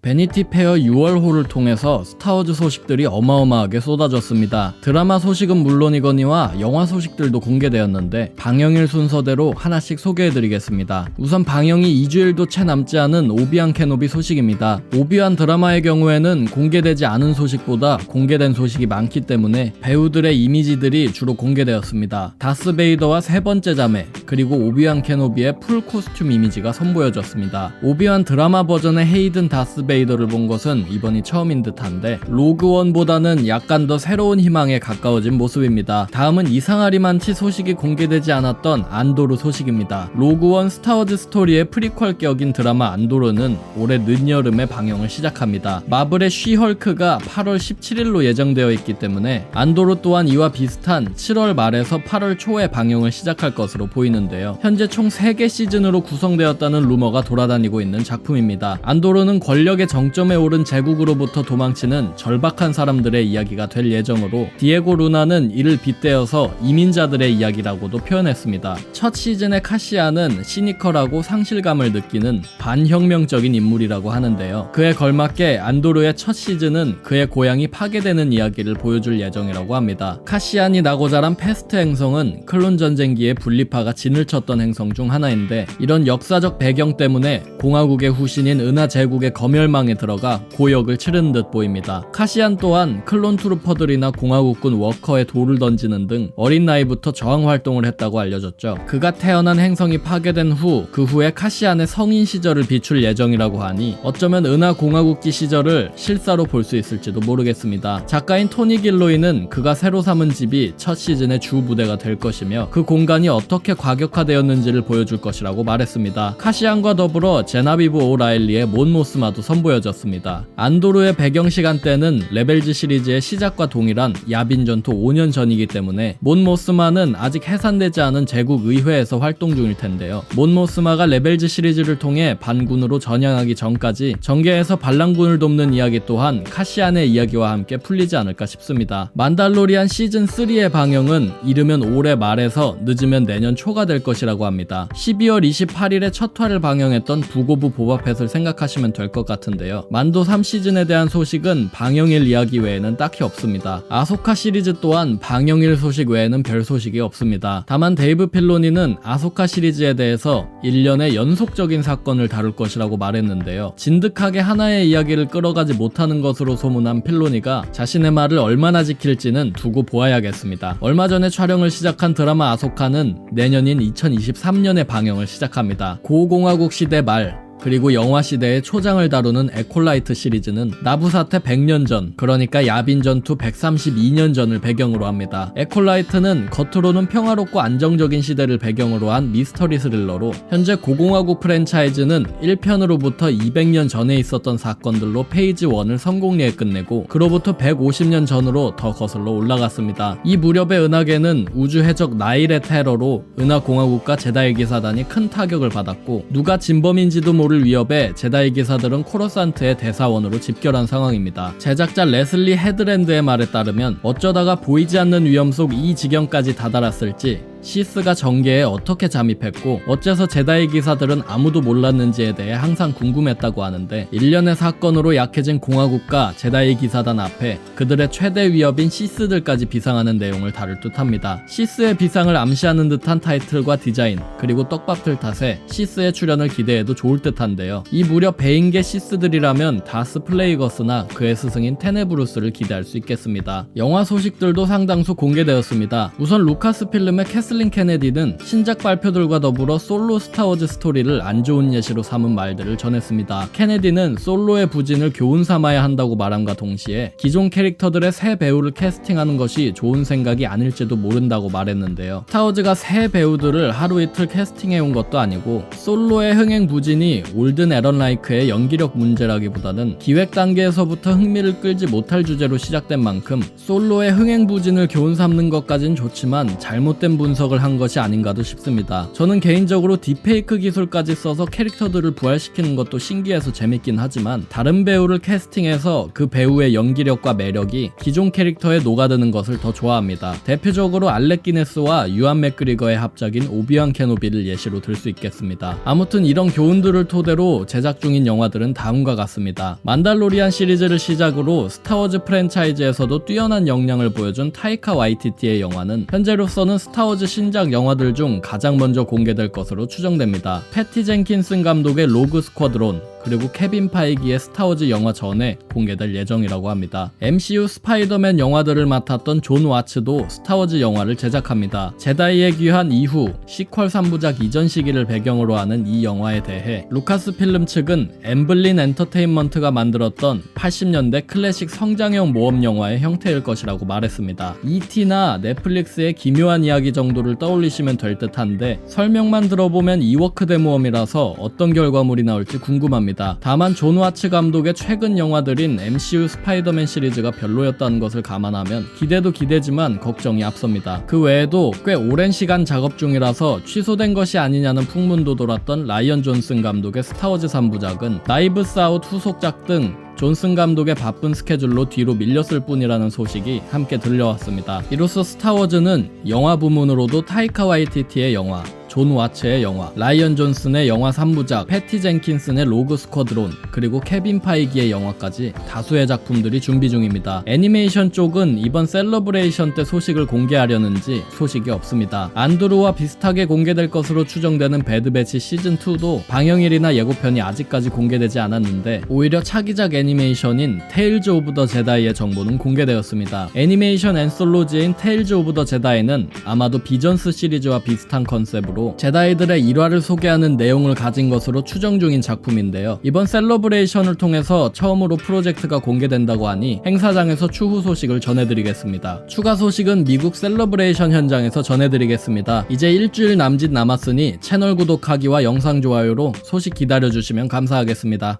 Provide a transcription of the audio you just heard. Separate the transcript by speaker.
Speaker 1: 베니티 페어 6월호를 통해서 스타워즈 소식들이 어마어마하게 쏟아졌습니다. 드라마 소식은 물론이거니와 영화 소식들도 공개되었는데 방영일 순서대로 하나씩 소개해드리겠습니다. 우선 방영이 2주일도 채 남지 않은 오비안 케노비 소식입니다. 오비안 드라마의 경우에는 공개되지 않은 소식보다 공개된 소식이 많기 때문에 배우들의 이미지들이 주로 공개되었습니다. 다스 베이더와 세 번째 자매, 그리고 오비안 케노비의 풀 코스튬 이미지가 선보여졌습니다. 오비안 드라마 버전의 헤이든 다스 베이더를 본 것은 이번이 처음인 듯한데 로그원보다는 약간 더 새로운 희망에 가까워진 모습입니다. 다음은 이상하리만치 소식이 공개되지 않았던 안도르 소식입니다. 로그원 스타워즈 스토리의 프리퀄 격인 드라마 안도르는 올해 늦여름에 방영을 시작합니다. 마블의 쉬헐크가 8월 17일로 예정되어 있기 때문에 안도르 또한 이와 비슷한 7월 말에서 8월 초에 방영을 시작할 것으로 보이는데요. 현재 총 3개 시즌으로 구성되었다는 루머가 돌아다니고 있는 작품입니다. 안도르는 권력의 정점에 오른 제국으로부터 도망치는 절박한 사람들의 이야기가 될 예정으로 디에고 루나는 이를 빗대어서 이민자들의 이야기라고도 표현했습니다. 첫 시즌의 카시아는 시니컬하고 상실감을 느끼는 반혁명적인 인물이라고 하는데요. 그에 걸맞게 안도르의 첫 시즌은 그의 고향이 파괴되는 이야기를 보여줄 예정이라고 합니다. 카시안이 나고 자란 페스트 행성은 클론 전쟁기에 분리파가 진을 쳤던 행성 중 하나인데 이런 역사적 배경 때문에 공화국의 후신인 은하 제국의 검열망에 들어가 고역을 치르는 듯 보입니다. 카시안 또한 클론 트루퍼들이나 공화국군 워커에 돌을 던지는 등 어린 나이부터 저항 활동을 했다고 알려졌죠. 그가 태어난 행성이 파괴된 후 그 후에 카시안의 성인 시절을 비출 예정이라고 하니 어쩌면 은하 공화국기 시절을 실사로 볼 수 있을지도 모르겠습니다. 작가인 토니 길로이는 그가 새로 삼은 집이 첫 시즌의 주 무대가 될 것이며 그 공간이 어떻게 과격화되었는지를 보여줄 것이라고 말했습니다. 카시안과 더불어 제나비브 오라일리의 몬 모스마도 선보여졌습니다. 안도르의 배경 시간대는 레벨즈 시리즈의 시작과 동일한 야빈 전투 5년 전이기 때문에 몬 모스마는 아직 해산되지 않은 제국 의회에서 활동 중일 텐데요. 몬 모스마가 레벨즈 시리즈를 통해 반군으로 전향하기 전까지 정계에서 반란군을 돕는 이야기 또한 카시안의 이야기와 함께 풀리지 않을까 싶습니다. 만달로리안 시즌 3의 방영은 이르면 올해 말에서 늦으면 내년 초가 될 것이라고 합니다. 12월 28일에 첫 화를 방영했던 부고부 보바펫을 생각하시면 될 것 같은데요. 만도 3시즌에 대한 소식은 방영일 이야기 외에는 딱히 없습니다. 아소카 시리즈 또한 방영일 소식 외에는 별 소식이 없습니다. 다만 데이브 필로니는 아소카 시리즈에 대해서 1년의 연속적인 사건을 다룰 것이라고 말했는데요. 진득하게 하나의 이야기를 끌어가지 못하는 것으로 소문난 필로니가 자신의 말을 얼마나 지킬지는 두고 보아야겠습니다. 얼마 전에 촬영을 시작한 드라마 아소카는 내년인 2023년에 방영을 시작합니다. 고공화국 시대 말 그리고 영화 시대의 초장을 다루는 에콜라이트 시리즈는 나부 사태 100년 전, 그러니까 야빈 전투 132년 전을 배경으로 합니다. 에콜라이트는 겉으로는 평화롭고 안정적인 시대를 배경으로 한 미스터리 스릴러로 현재 고공화국 프랜차이즈는 1편으로부터 200년 전에 있었던 사건들로 페이지 1을 성공리에 끝내고 그로부터 150년 전으로 더 거슬러 올라갔습니다. 이 무렵의 은하계는 우주 해적 나일의 테러로 은하 공화국과 제다이 기사단이 큰 타격을 받았고 누가 진범인지도 모를 위협에 제다이 기사들은 코러산트의 대사원으로 집결한 상황입니다. 제작자 레슬리 헤드랜드의 말에 따르면 어쩌다가 보이지 않는 위험 속 이 지경까지 다다랐을지 시스가 전개에 어떻게 잠입했고 어째서 제다이 기사들은 아무도 몰랐는지에 대해 항상 궁금했다고 하는데 일련의 사건으로 약해진 공화국과 제다이 기사단 앞에 그들의 최대 위협인 시스들까지 비상하는 내용을 다룰 듯합니다. 시스의 비상을 암시하는 듯한 타이틀과 디자인 그리고 떡밥틀 탓에 시스의 출연을 기대해도 좋을 듯한데요. 이 무려 배인계 시스들이라면 다스 플레이거스나 그의 스승인 테네브루스를 기대할 수 있겠습니다. 영화 소식들도 상당수 공개되었습니다. 우선 루카스 필름의 캐슬린 케네디는 신작 발표들과 더불어 솔로 스타워즈 스토리를 안 좋은 예시로 삼은 말들을 전했습니다. 케네디는 솔로의 부진을 교훈 삼아야 한다고 말함과 동시에 기존 캐릭터들의 새 배우를 캐스팅하는 것이 좋은 생각이 아닐지도 모른다고 말했는데요. 스타워즈가 새 배우들을 하루 이틀 캐스팅해온 것도 아니고 솔로의 흥행 부진이 올든 에런 라이크의 연기력 문제라기보다는 기획 단계에서부터 흥미를 끌지 못할 주제로 시작된 만큼 솔로의 흥행 부진을 교훈 삼는 것까진 좋지만 잘못된 분석 분석을 한 것이 아닌가도 싶습니다. 저는 개인적으로 딥페이크 기술까지 써서 캐릭터들을 부활시키는 것도 신기해서 재밌긴 하지만 다른 배우를 캐스팅해서 그 배우의 연기력과 매력이 기존 캐릭터에 녹아드는 것을 더 좋아합니다. 대표적으로 알렉 기네스와 유안 맥그리거의 합작인 오비완 케노비를 예시로 들 수 있겠습니다. 아무튼 이런 교훈들을 토대로 제작 중인 영화들은 다음과 같습니다. 만달로리안 시리즈를 시작으로 스타워즈 프랜차이즈에서도 뛰어난 역량을 보여준 타이카 와이티티의 영화는 현재로서는 스타워즈 신작 영화들 중 가장 먼저 공개될 것으로 추정됩니다. 패티 젠킨슨 감독의 로그 스쿼드론, 그리고 케빈 파이기의 스타워즈 영화 전에 공개될 예정이라고 합니다. MCU 스파이더맨 영화들을 맡았던 존 와츠도 스타워즈 영화를 제작합니다. 제다이의 귀환 이후 시퀄 3부작 이전 시기를 배경으로 하는 이 영화에 대해 루카스 필름 측은 엠블린 엔터테인먼트가 만들었던 80년대 클래식 성장형 모험 영화의 형태일 것이라고 말했습니다. E.T.나 넷플릭스의 기묘한 이야기 정도를 떠올리시면 될 듯한데 설명만 들어보면 이워크 대모험이라서 어떤 결과물이 나올지 궁금합니다. 다만 존 와츠 감독의 최근 영화들인 MCU 스파이더맨 시리즈가 별로였다는 것을 감안하면 기대도 기대지만 걱정이 앞섭니다. 그 외에도 꽤 오랜 시간 작업 중이라서 취소된 것이 아니냐는 풍문도 돌았던 라이언 존슨 감독의 스타워즈 3부작은 나이브스 아웃 후속작 등 존슨 감독의 바쁜 스케줄로 뒤로 밀렸을 뿐이라는 소식이 함께 들려왔습니다. 이로써 스타워즈는 영화 부문으로도 타이카 와이티티의 영화, 존 와츠의 영화, 라이언 존슨의 영화 3부작, 패티 젠킨슨의 로그 스쿼드론, 그리고 케빈 파이기의 영화까지 다수의 작품들이 준비 중입니다. 애니메이션 쪽은 이번 셀러브레이션 때 소식을 공개하려는지 소식이 없습니다. 안드로와 비슷하게 공개될 것으로 추정되는 배드배치 시즌2도 방영일이나 예고편이 아직까지 공개되지 않았는데 오히려 차기작 애니메이션인 테일즈 오브 더 제다이의 정보는 공개되었습니다. 애니메이션 앤솔로지인 테일즈 오브 더 제다이는 아마도 비전스 시리즈와 비슷한 컨셉으로 제다이들의 일화를 소개하는 내용을 가진 것으로 추정 중인 작품인데요. 이번 셀러브레이션을 통해서 처음으로 프로젝트가 공개된다고 하니 행사장에서 추후 소식을 전해드리겠습니다. 추가 소식은 미국 셀러브레이션 현장에서 전해드리겠습니다. 이제 일주일 남짓 남았으니 채널 구독하기와 영상 좋아요로 소식 기다려주시면 감사하겠습니다.